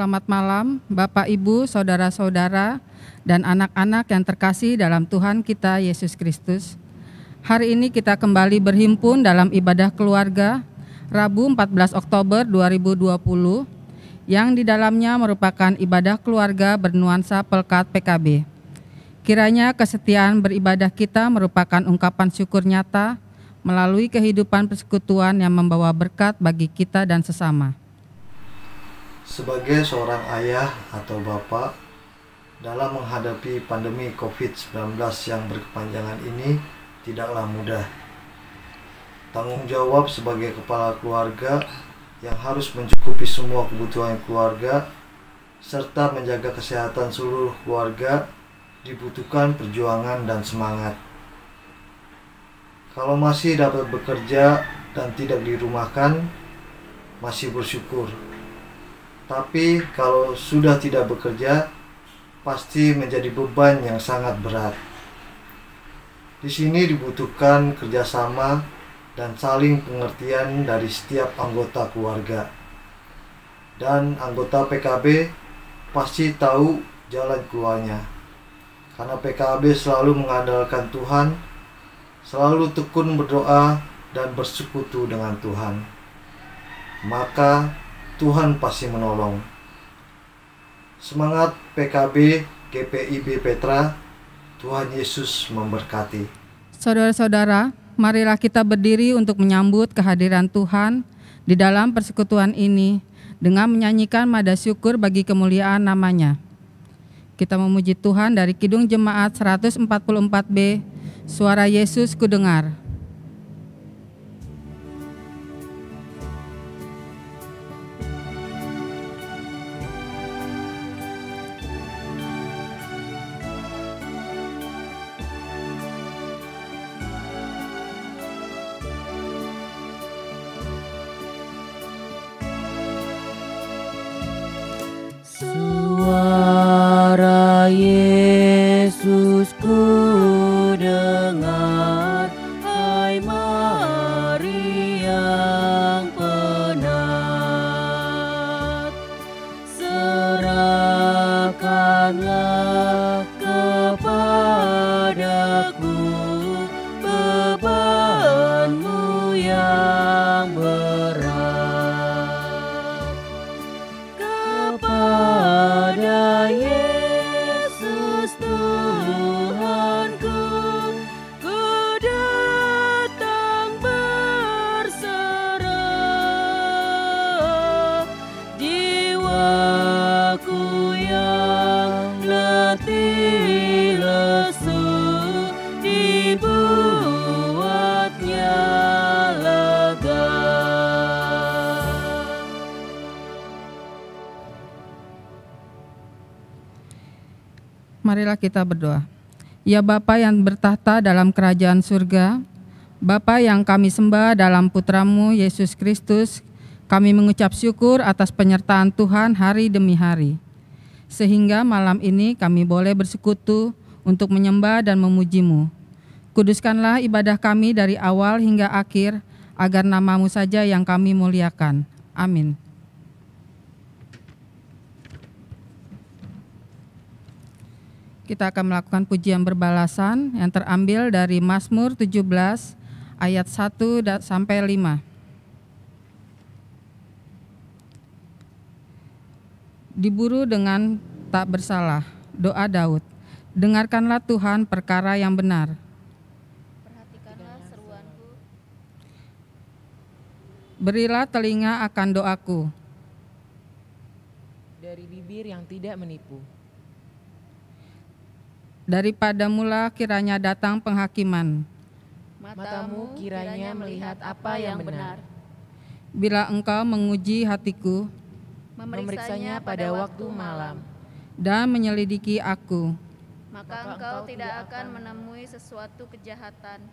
Selamat malam, Bapak, Ibu, saudara-saudara, dan anak-anak yang terkasih dalam Tuhan kita Yesus Kristus. Hari ini kita kembali berhimpun dalam ibadah keluarga, Rabu 14 Oktober 2020, yang di dalamnya merupakan ibadah keluarga bernuansa Pelkat PKB. Kiranya kesetiaan beribadah kita merupakan ungkapan syukur nyata melalui kehidupan persekutuan yang membawa berkat bagi kita dan sesama. Sebagai seorang ayah atau bapak, dalam menghadapi pandemi COVID-19 yang berkepanjangan ini tidaklah mudah. Tanggung jawab sebagai kepala keluarga yang harus mencukupi semua kebutuhan keluarga serta menjaga kesehatan seluruh keluarga dibutuhkan perjuangan dan semangat. Kalau masih dapat bekerja dan tidak dirumahkan, masih bersyukur. Tapi kalau sudah tidak bekerja, pasti menjadi beban yang sangat berat. Di sini dibutuhkan kerjasama dan saling pengertian dari setiap anggota keluarga. Dan anggota PKB pasti tahu jalan keluarnya. Karena PKB selalu mengandalkan Tuhan, selalu tekun berdoa dan bersekutu dengan Tuhan. Maka Tuhan pasti menolong. Semangat PKB GPIB Petra, Tuhan Yesus memberkati. Saudara-saudara, marilah kita berdiri untuk menyambut kehadiran Tuhan di dalam persekutuan ini dengan menyanyikan nada syukur bagi kemuliaan nama-Nya. Kita memuji Tuhan dari Kidung Jemaat 144B, Suara Yesus Kudengar. Suara Yesus ku dengar, hai mari yang penat, serahkanlah kepadaku bebanmu yang berat. Kepada Yesus Tuhanku, ku datang berserah. Jiwaku yang letih lesu, dibuatnya lega. Marilah kita berdoa. Ya Bapa yang bertahta dalam kerajaan surga, Bapa yang kami sembah dalam Putra-Mu Yesus Kristus, kami mengucap syukur atas penyertaan Tuhan hari demi hari. Sehingga malam ini kami boleh bersekutu untuk menyembah dan memuji-Mu. Kuduskanlah ibadah kami dari awal hingga akhir, agar nama-Mu saja yang kami muliakan. Amin. Kita akan melakukan pujian berbalasan yang terambil dari Mazmur 17 ayat 1 sampai 5. Diburu dengan tak bersalah, doa Daud. Dengarkanlah Tuhan perkara yang benar. Perhatikanlah seruanku. Berilah telinga akan doaku. Dari bibir yang tidak menipu. Daripada mula kiranya datang penghakiman. Matamu kiranya melihat apa yang benar. Bila Engkau menguji hatiku Memeriksanya pada waktu malam. dan menyelidiki aku, Maka engkau tidak akan menemui sesuatu kejahatan.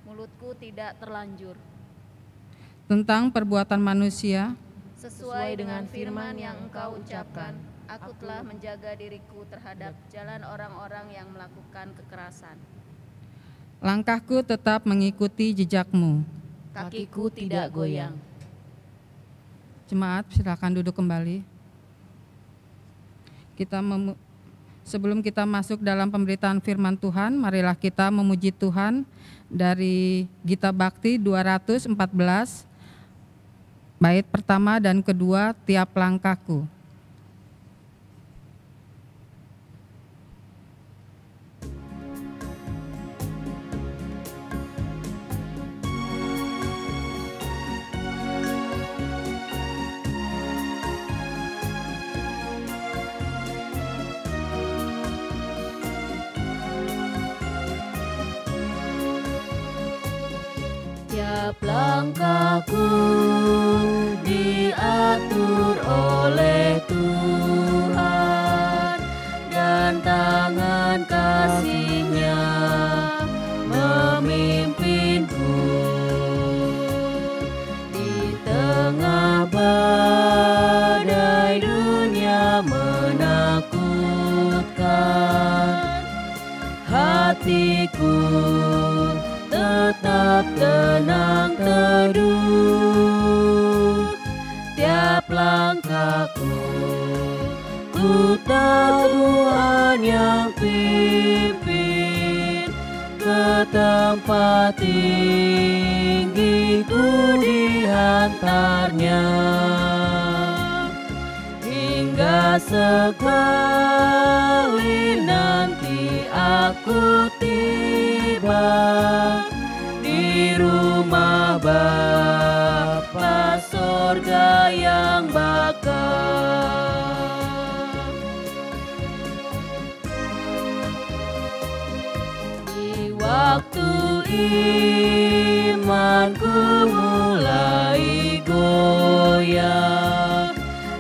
Mulutku tidak terlanjur. tentang perbuatan manusia, Sesuai dengan firman yang engkau ucapkan, aku telah menjaga diriku terhadap jalan orang-orang yang melakukan kekerasan. langkahku tetap mengikuti jejak-Mu. Kakiku tidak goyang. Jemaat, silakan duduk kembali. Sebelum kita masuk dalam pemberitaan firman Tuhan, marilah kita memuji Tuhan dari Gita Bakti 214, bait pertama dan kedua, tiap langkahku. Tiap langkahku diatur oleh Tuhan, dan tangan kasih-Nya memimpinku. Di tengah badai dunia menakutkan, hatiku tetap tenang teduh. Tiap langkahku, ku tahu Tuhan yang pimpin. Ke tempat tinggi ku dihantarnya, hingga sekali nanti aku tiba di rumah Bapa sorga yang bakal. Di waktu imanku mulai goyah,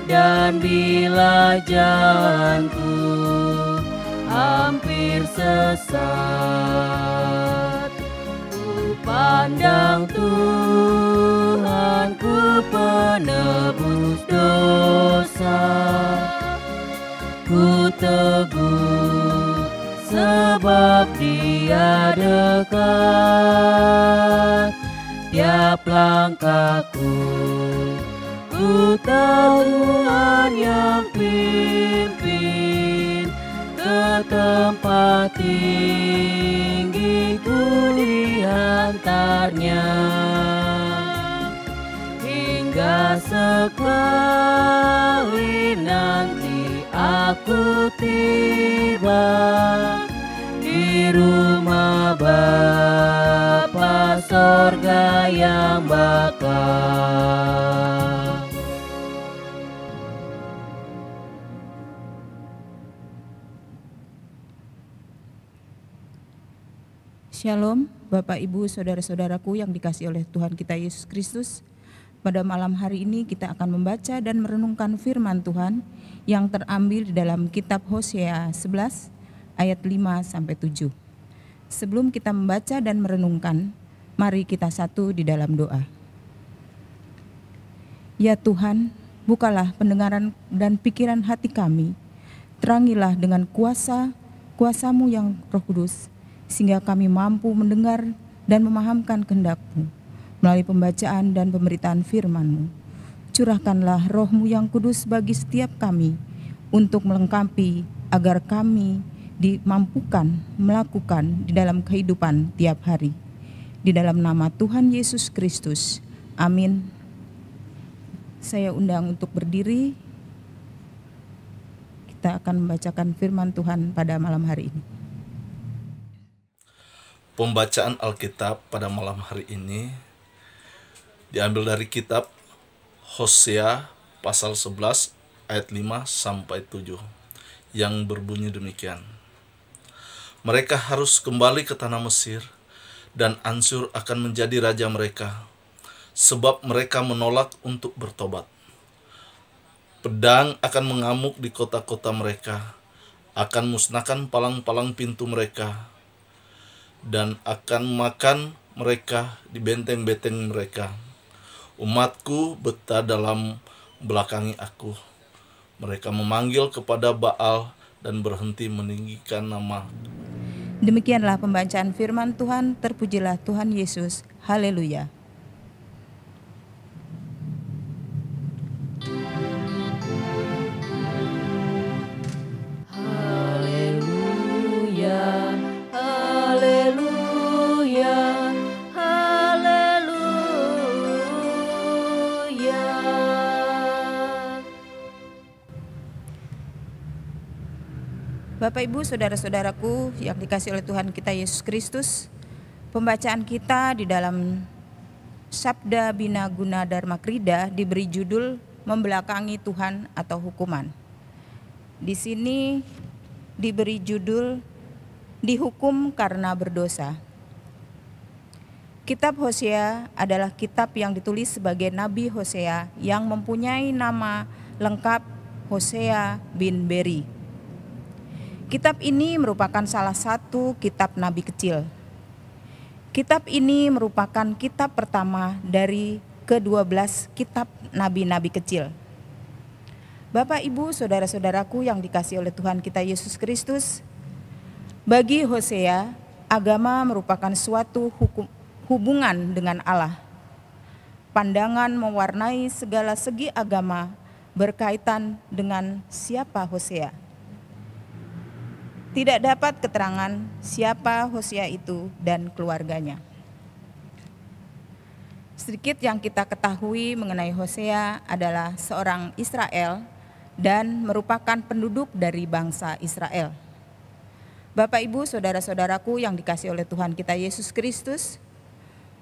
dan bila jalanku hampir sesat, ku pandang Tuhanku penebus dosa. Ku teguh sebab Dia dekat. Tiap langkahku, ku tahu Tuhan yang pimpin. Ke tempat tinggi ku dihantarnya, hingga sekali nanti aku tiba di rumah Bapa sorga yang bakal. Shalom, Bapak, Ibu, Saudara-saudaraku yang dikasihi oleh Tuhan kita Yesus Kristus. Pada malam hari ini kita akan membaca dan merenungkan firman Tuhan yang terambil di dalam kitab Hosea 11 ayat 5-7. Sebelum kita membaca dan merenungkan, mari kita satu di dalam doa. Ya Tuhan, bukalah pendengaran dan pikiran hati kami. Terangilah dengan kuasa-Mu yang Roh Kudus, sehingga kami mampu mendengar dan memahamkan kehendak-Mu melalui pembacaan dan pemberitaan firman-Mu. Curahkanlah Roh-Mu yang kudus bagi setiap kami untuk melengkapi agar kami dimampukan melakukan di dalam kehidupan tiap hari. Di dalam nama Tuhan Yesus Kristus, amin. Saya undang untuk berdiri. Kita akan membacakan firman Tuhan pada malam hari ini. Pembacaan Alkitab pada malam hari ini diambil dari kitab Hosea pasal 11 ayat 5-7 yang berbunyi demikian. Mereka harus kembali ke tanah Mesir, dan Ansur akan menjadi raja mereka, sebab mereka menolak untuk bertobat. Pedang akan mengamuk di kota-kota mereka, akan musnahkan palang-palang pintu mereka, dan akan makan mereka di benteng-benteng mereka. Umatku betah dalam belakangi aku. Mereka memanggil kepada Baal dan berhenti meninggikan nama. Demikianlah pembacaan firman Tuhan. Terpujilah Tuhan Yesus. Haleluya. Bapak, Ibu, saudara-saudaraku yang dikasihi oleh Tuhan kita Yesus Kristus, pembacaan kita di dalam Sabda Bina Guna Dharma Krida diberi judul Membelakangi Tuhan atau Hukuman. Di sini diberi judul Dihukum karena berdosa. Kitab Hosea adalah kitab yang ditulis sebagai Nabi Hosea yang mempunyai nama lengkap Hosea bin Beri. Kitab ini merupakan salah satu kitab Nabi kecil. Kitab ini merupakan kitab pertama dari ke-12 kitab Nabi-Nabi kecil. Bapak, Ibu, saudara-saudaraku yang dikasihi oleh Tuhan kita Yesus Kristus, bagi Hosea, agama merupakan suatu hubungan dengan Allah. Pandangan mewarnai segala segi agama berkaitan dengan siapa Hosea. Tidak dapat keterangan siapa Hosea itu dan keluarganya. Sedikit yang kita ketahui mengenai Hosea adalah seorang Israel dan merupakan penduduk dari bangsa Israel. Bapak, Ibu, saudara-saudaraku yang dikasihi oleh Tuhan kita Yesus Kristus,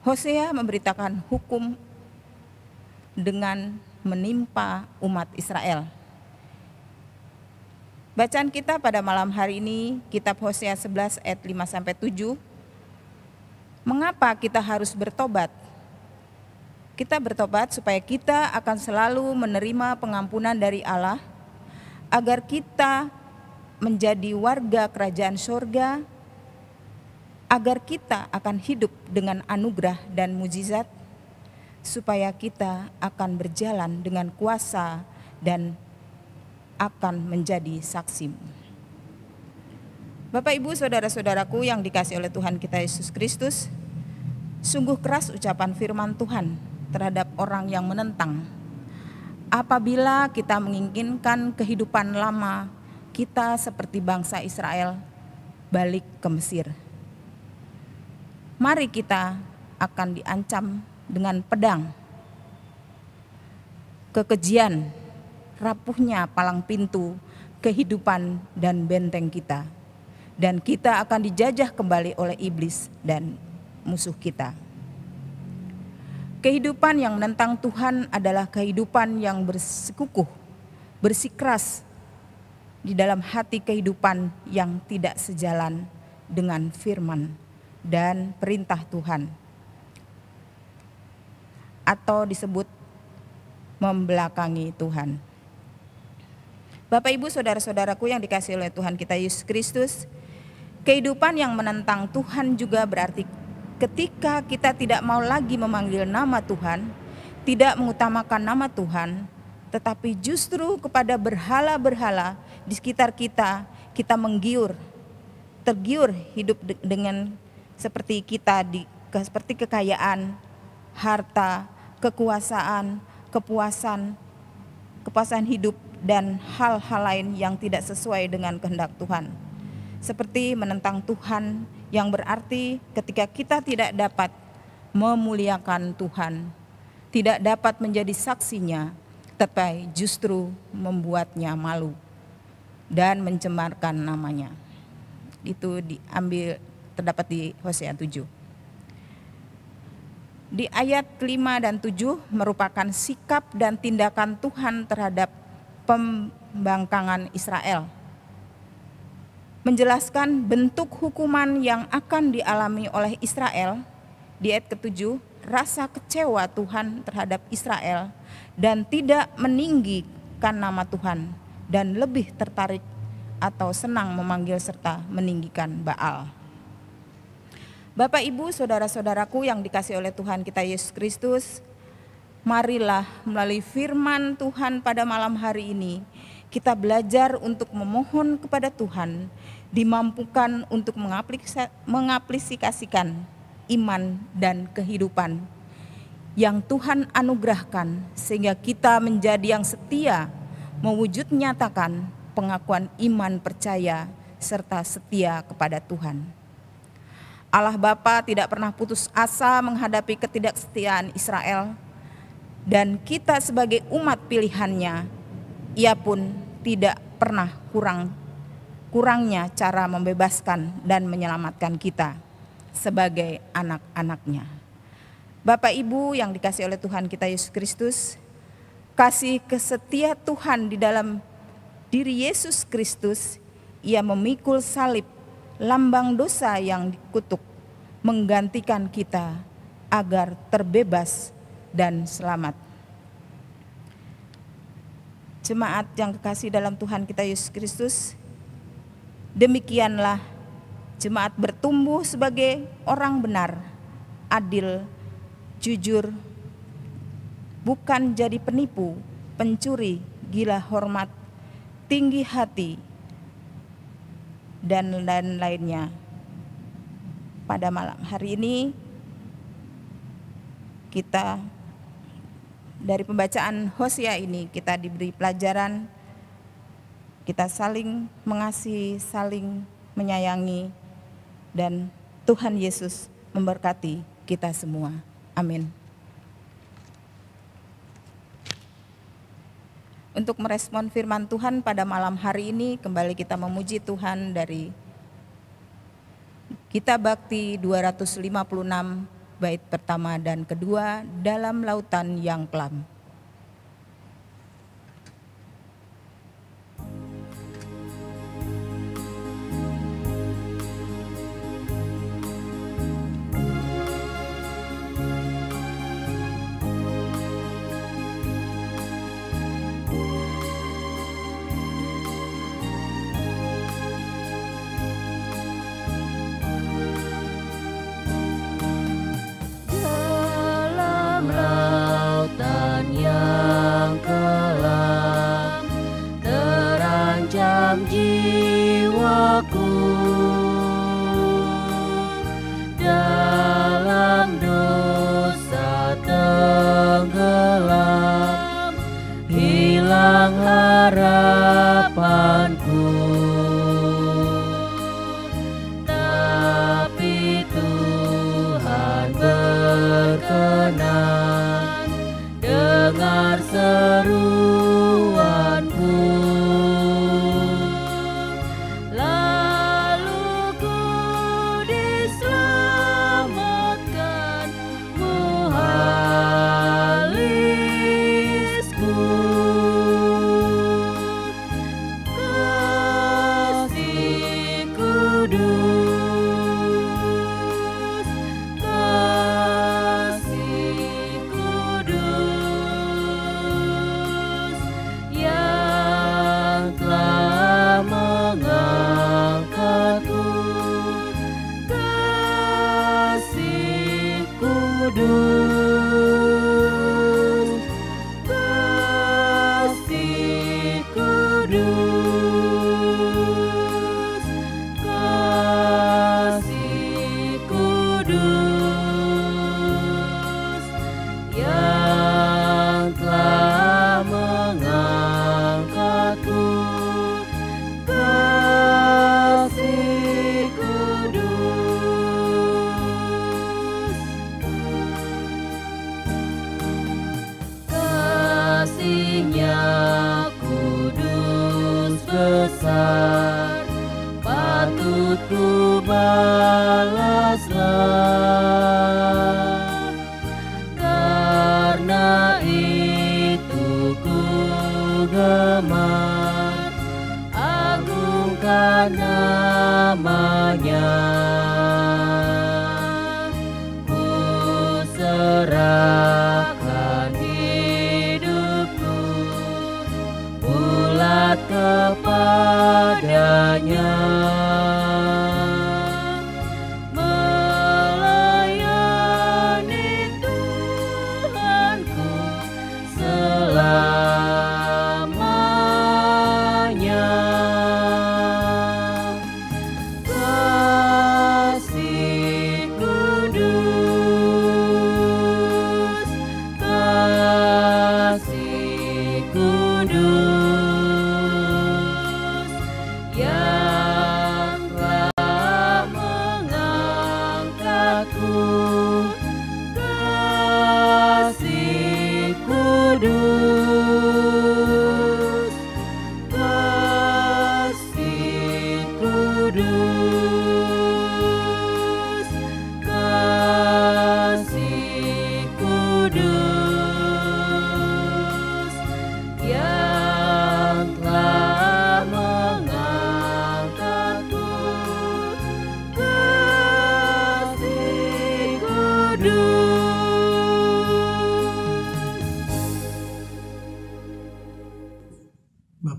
Hosea memberitakan hukum dengan menimpa umat Israel. Bacaan kita pada malam hari ini, kitab Hosea 11 ayat 5-7. Mengapa kita harus bertobat? Kita bertobat supaya kita akan selalu menerima pengampunan dari Allah, agar kita menjadi warga kerajaan surga, agar kita akan hidup dengan anugerah dan mujizat, supaya kita akan berjalan dengan kuasa dan akan menjadi saksi. Bapak, Ibu, saudara-saudaraku yang dikasihi oleh Tuhan kita Yesus Kristus, sungguh keras ucapan firman Tuhan terhadap orang yang menentang. Apabila kita menginginkan kehidupan lama kita seperti bangsa Israel balik ke Mesir, mari kita akan diancam dengan pedang, kekejian, rapuhnya palang pintu kehidupan dan benteng kita, dan kita akan dijajah kembali oleh iblis dan musuh kita. Kehidupan yang menentang Tuhan adalah kehidupan yang bersikukuh, bersikeras di dalam hati, kehidupan yang tidak sejalan dengan firman dan perintah Tuhan, atau disebut membelakangi Tuhan. Bapak, Ibu, saudara-saudaraku yang dikasihi oleh Tuhan kita Yesus Kristus, kehidupan yang menentang Tuhan juga berarti ketika kita tidak mau lagi memanggil nama Tuhan, tidak mengutamakan nama Tuhan, tetapi justru kepada berhala-berhala di sekitar kita, kita tergiur hidup dengan seperti seperti kekayaan, harta, kekuasaan, kepuasan hidup, dan hal-hal lain yang tidak sesuai dengan kehendak Tuhan. Seperti menentang Tuhan, yang berarti ketika kita tidak dapat memuliakan Tuhan, tidak dapat menjadi saksinya, tetapi justru membuatnya malu dan mencemarkan namanya. Itu terdapat di Hosea 7. Di ayat 5 dan 7 merupakan sikap dan tindakan Tuhan terhadap pembangkangan Israel, menjelaskan bentuk hukuman yang akan dialami oleh Israel. Di ayat ke-7, rasa kecewa Tuhan terhadap Israel dan tidak meninggikan nama Tuhan, dan lebih tertarik atau senang memanggil serta meninggikan Baal. Bapak, Ibu, saudara-saudaraku yang dikasihi oleh Tuhan kita Yesus Kristus, marilah melalui firman Tuhan pada malam hari ini kita belajar untuk memohon kepada Tuhan, dimampukan untuk mengaplikasikan iman dan kehidupan yang Tuhan anugerahkan, sehingga kita menjadi yang setia, mewujud nyatakan pengakuan iman percaya serta setia kepada Tuhan. Allah Bapa tidak pernah putus asa menghadapi ketidaksetiaan Israel, dan kita sebagai umat pilihannya, Ia pun tidak pernah kurang kurangnya cara membebaskan dan menyelamatkan kita sebagai anak-anaknya. Bapak Ibu yang dikasihi oleh Tuhan kita Yesus Kristus, kasih kesetia Tuhan di dalam diri Yesus Kristus, Ia memikul salib, lambang dosa yang dikutuk, menggantikan kita agar terbebas dan selamat. Jemaat yang kekasih dalam Tuhan kita Yesus Kristus, demikianlah jemaat bertumbuh sebagai orang benar, adil, jujur, bukan jadi penipu, pencuri, gila hormat, tinggi hati, dan lain-lainnya. Pada malam hari ini kita dari pembacaan Hosea ini kita diberi pelajaran, kita saling mengasihi, saling menyayangi, dan Tuhan Yesus memberkati kita semua. Amin. Untuk merespon firman Tuhan pada malam hari ini, kembali kita memuji Tuhan dari Kitab Bakti 256 bait pertama dan kedua, dalam lautan yang kelam. Jiwaku dalam dosa tenggelam, hilang harapanku. Tapi Tuhan berkenan dengar seruanku. Patut ku balaslah, karena itu ku gemar, agungkan namanya. Ku serahkan hidupku bulat kepadanya.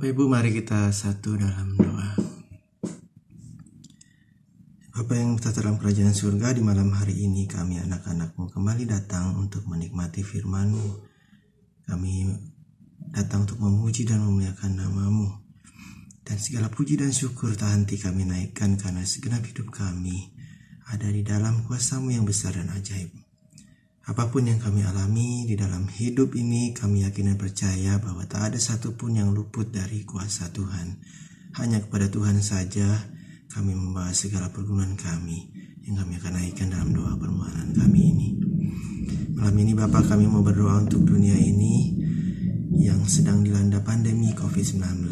Bapak Ibu, mari kita satu dalam doa. Bapa yang bertata dalam kerajaan surga, di malam hari ini kami anak-anak-Mu kembali datang untuk menikmati firman-Mu. Kami datang untuk memuji dan memuliakan nama-Mu. Dan segala puji dan syukur tak henti kami naikkan karena segenap hidup kami ada di dalam kuasa-Mu yang besar dan ajaib. Apapun yang kami alami di dalam hidup ini, kami yakin dan percaya bahwa tak ada satupun yang luput dari kuasa Tuhan. Hanya kepada Tuhan saja kami membawa segala pergumulan kami yang kami akan naikkan dalam doa permohonan kami ini. Malam ini Bapa, kami mau berdoa untuk dunia ini yang sedang dilanda pandemi COVID-19.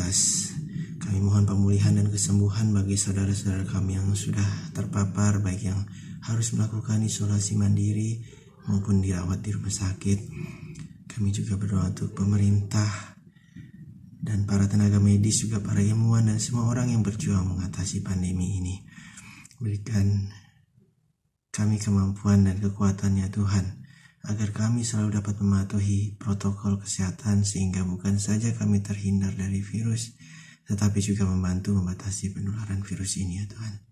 Kami mohon pemulihan dan kesembuhan bagi saudara-saudara kami yang sudah terpapar, baik yang harus melakukan isolasi mandiri maupun dirawat di rumah sakit. Kami juga berdoa untuk pemerintah dan para tenaga medis, juga para ilmuwan dan semua orang yang berjuang mengatasi pandemi ini. Berikan kami kemampuan dan kekuatan-Nya Tuhan, agar kami selalu dapat mematuhi protokol kesehatan sehingga bukan saja kami terhindar dari virus, tetapi juga membantu membatasi penularan virus ini ya Tuhan.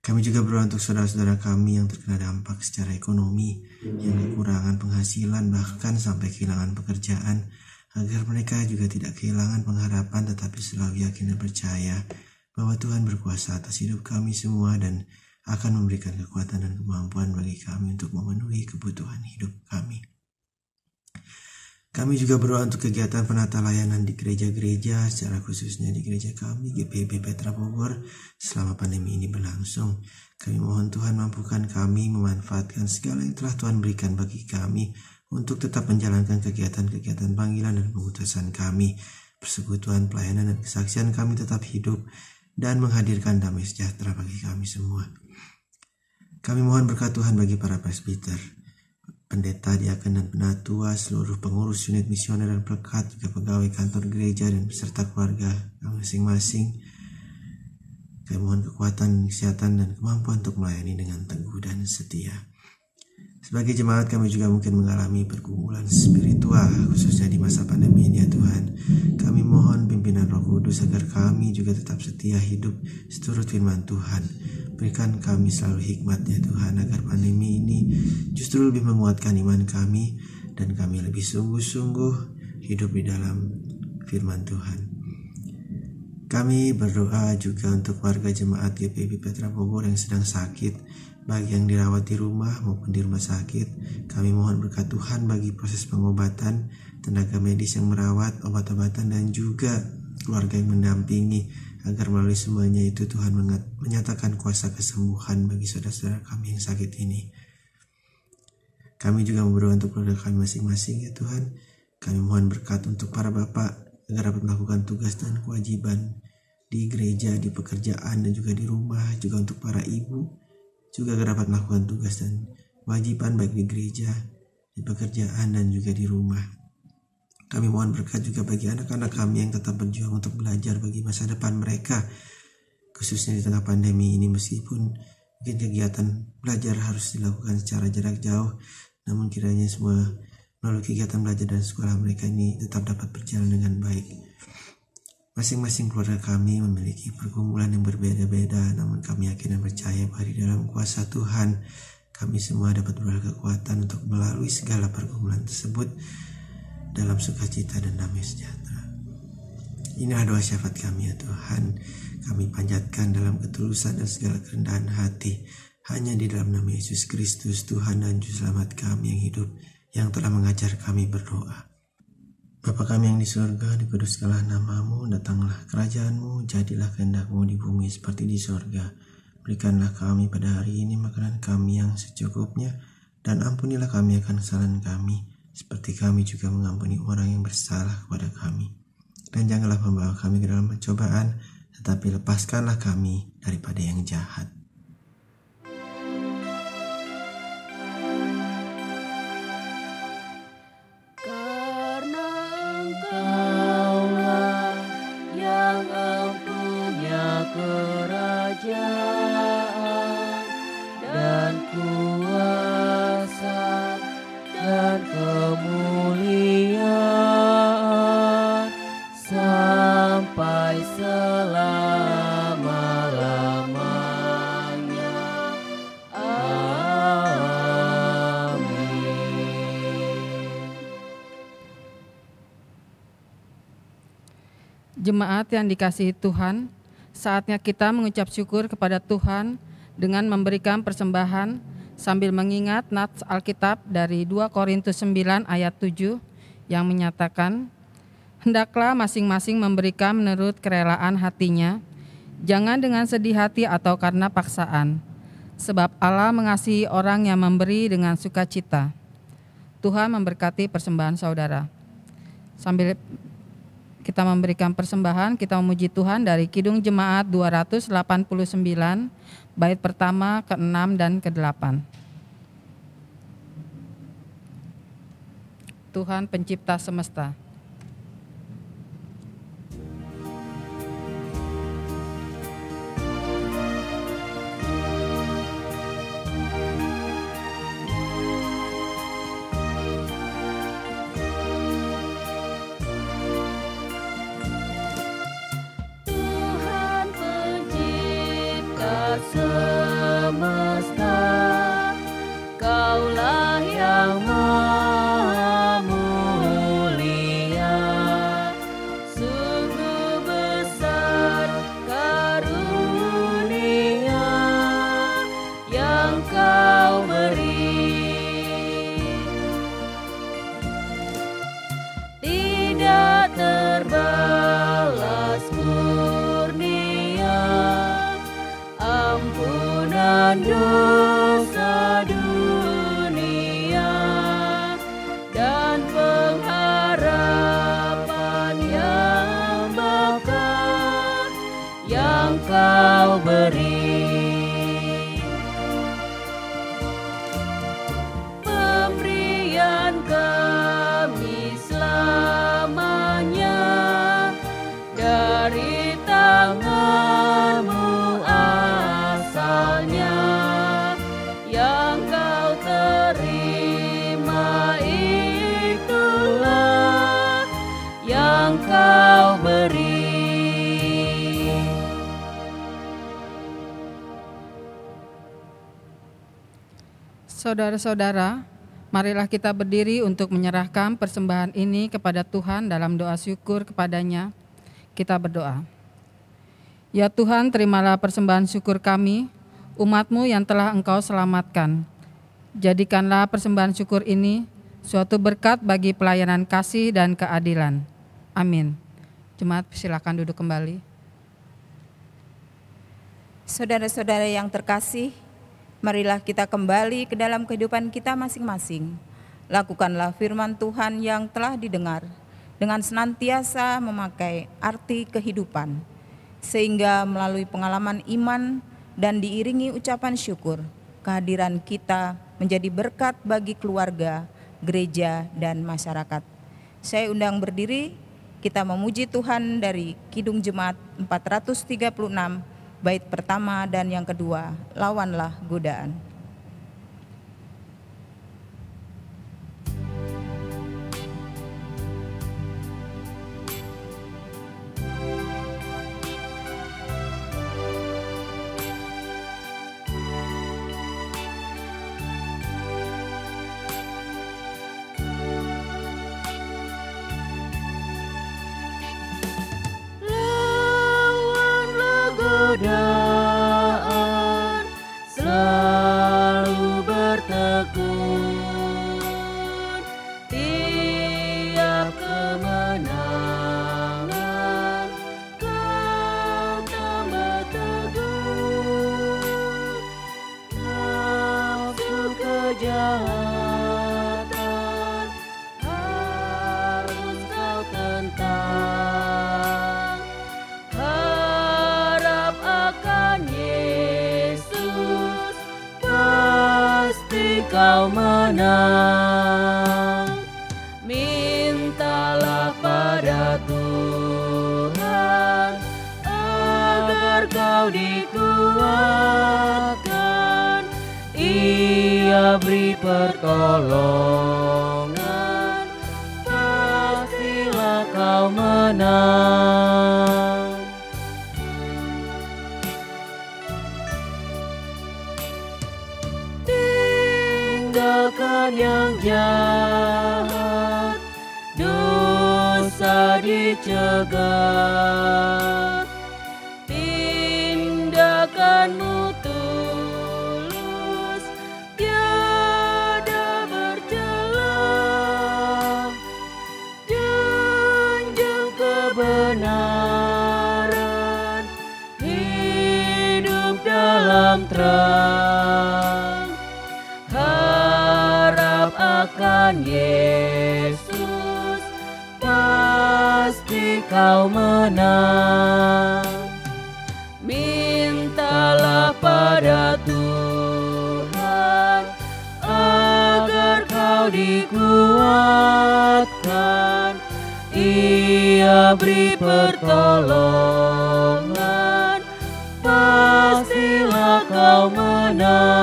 Kami juga berdoa untuk saudara-saudara kami yang terkena dampak secara ekonomi, yang kekurangan penghasilan bahkan sampai kehilangan pekerjaan, agar mereka juga tidak kehilangan pengharapan tetapi selalu yakin dan percaya bahwa Tuhan berkuasa atas hidup kami semua dan akan memberikan kekuatan dan kemampuan bagi kami untuk memenuhi kebutuhan hidup kami. Kami juga berdoa untuk kegiatan penata layanan di gereja-gereja, secara khususnya di gereja kami, GPIB Petra Bogor, selama pandemi ini berlangsung. Kami mohon Tuhan mampukan kami memanfaatkan segala yang telah Tuhan berikan bagi kami untuk tetap menjalankan kegiatan-kegiatan panggilan dan pengutusan kami. Persekutuan, pelayanan, dan kesaksian kami tetap hidup dan menghadirkan damai sejahtera bagi kami semua. Kami mohon berkat Tuhan bagi para presbiter, pendeta, diaken, dan penatua, seluruh pengurus unit misioner dan pelekat, juga pegawai kantor gereja dan beserta keluarga masing-masing. Kami mohon kekuatan, kesehatan, dan kemampuan untuk melayani dengan teguh dan setia. Sebagai jemaat, kami juga mungkin mengalami pergumulan spiritual, khususnya di masa pandemi ini ya Tuhan. Kami mohon pimpinan Roh Kudus agar kami juga tetap setia hidup seturut firman Tuhan. Berikan kami selalu hikmat ya Tuhan, agar pandemi ini justru lebih menguatkan iman kami dan kami lebih sungguh-sungguh hidup di dalam firman Tuhan. Kami berdoa juga untuk warga jemaat GPIB Petra Bogor yang sedang sakit, baik yang dirawat di rumah maupun di rumah sakit. Kami mohon berkat Tuhan bagi proses pengobatan, tenaga medis yang merawat, obat-obatan, dan juga keluarga yang mendampingi, agar melalui semuanya itu Tuhan menyatakan kuasa kesembuhan bagi saudara-saudara kami yang sakit ini. Kami juga berdoa untuk keluarga kami masing-masing ya Tuhan. Kami mohon berkat untuk para bapak agar dapat melakukan tugas dan kewajiban di gereja, di pekerjaan, dan juga di rumah. Juga untuk para ibu juga agar dapat melakukan tugas dan kewajiban baik di gereja, di pekerjaan, dan juga di rumah. Kami mohon berkat juga bagi anak-anak kami yang tetap berjuang untuk belajar bagi masa depan mereka, khususnya di tengah pandemi ini. Meskipun mungkin kegiatan belajar harus dilakukan secara jarak jauh, namun kiranya semua melalui kegiatan belajar dan sekolah mereka ini tetap dapat berjalan dengan baik. Masing-masing keluarga kami memiliki pergumulan yang berbeda-beda, namun kami yakin dan percaya bahwa di dalam kuasa Tuhan kami semua dapat beroleh kekuatan untuk melalui segala pergumulan tersebut dalam sukacita dan damai sejahtera. Inilah doa syafaat kami ya Tuhan. Kami panjatkan dalam ketulusan dan segala kerendahan hati, hanya di dalam nama Yesus Kristus, Tuhan dan Juru Selamat kami yang hidup, yang telah mengajar kami berdoa. Bapa kami yang di surga, dikuduskanlah nama-Mu, datanglah kerajaan-Mu, jadilah kehendak-Mu di bumi seperti di surga. Berikanlah kami pada hari ini makanan kami yang secukupnya, dan ampunilah kami akan kesalahan kami, seperti kami juga mengampuni orang yang bersalah kepada kami. Dan janganlah membawa kami ke dalam pencobaan, tetapi lepaskanlah kami daripada yang jahat. Karena Engkaulah yang empunya kerajaan dan kuasa dan kemuliaan Jemaat yang dikasihi Tuhan, saatnya kita mengucap syukur kepada Tuhan dengan memberikan persembahan sambil mengingat nats Alkitab dari 2 Korintus 9 ayat 7 yang menyatakan, hendaklah masing-masing memberikan menurut kerelaan hatinya, jangan dengan sedih hati atau karena paksaan, sebab Allah mengasihi orang yang memberi dengan sukacita. Tuhan memberkati persembahan saudara. Sambil kita memberikan persembahan, kita memuji Tuhan dari Kidung Jemaat 289, bait pertama, ke-6, dan ke-8. Tuhan pencipta semesta. Semesta, Kaulah yang Maha Mulia, sungguh besar karunia yang Kau beri, tidak terbalas kurnia ampunan dosa dunia dan pengharapan yang bakal yang Kau beri. Pemberian kami selamanya dari tangan-Mu asalnya, yang Kau terima itulah yang Kau beri. Saudara-saudara, marilah kita berdiri untuk menyerahkan persembahan ini kepada Tuhan dalam doa syukur kepada-Nya. Kita berdoa. Ya Tuhan, terimalah persembahan syukur kami, umat-Mu yang telah Engkau selamatkan. Jadikanlah persembahan syukur ini suatu berkat bagi pelayanan kasih dan keadilan. Amin. Jemaat, silakan duduk kembali. Saudara-saudara yang terkasih, marilah kita kembali ke dalam kehidupan kita masing-masing. Lakukanlah firman Tuhan yang telah didengar dengan senantiasa memakai arti kehidupan, sehingga melalui pengalaman iman dan diiringi ucapan syukur, kehadiran kita menjadi berkat bagi keluarga, gereja, dan masyarakat. Saya undang berdiri, kita memuji Tuhan dari Kidung Jemaat 436, bait pertama dan yang kedua, lawanlah godaan. Godaan selalu bertekun, tiap kemenangan Kau tambah teguh, nafsu kejahatan harus Kau tentang. Yesus pasti Kau menang. Mintalah pada Tuhan agar Kau dikuatkan, Ia beri pertolongan, pastilah Kau menang. Tinggalkan yang jahat, dosa di dicegah. Tindakanmu tulus, tiada bercela. Junjung kebenaran, hidup dalam terang. Harap akan Yesus, pasti kau menang. Mintalah pada Tuhan agar kau dikuatkan. Ia beri pertolongan, pastilah kau menang.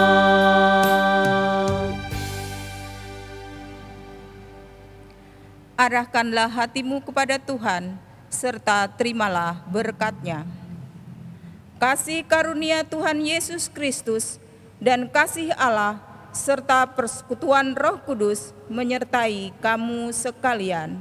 Arahkanlah hatimu kepada Tuhan, serta terimalah berkat-Nya. Kasih karunia Tuhan Yesus Kristus dan kasih Allah serta persekutuan Roh Kudus menyertai kamu sekalian.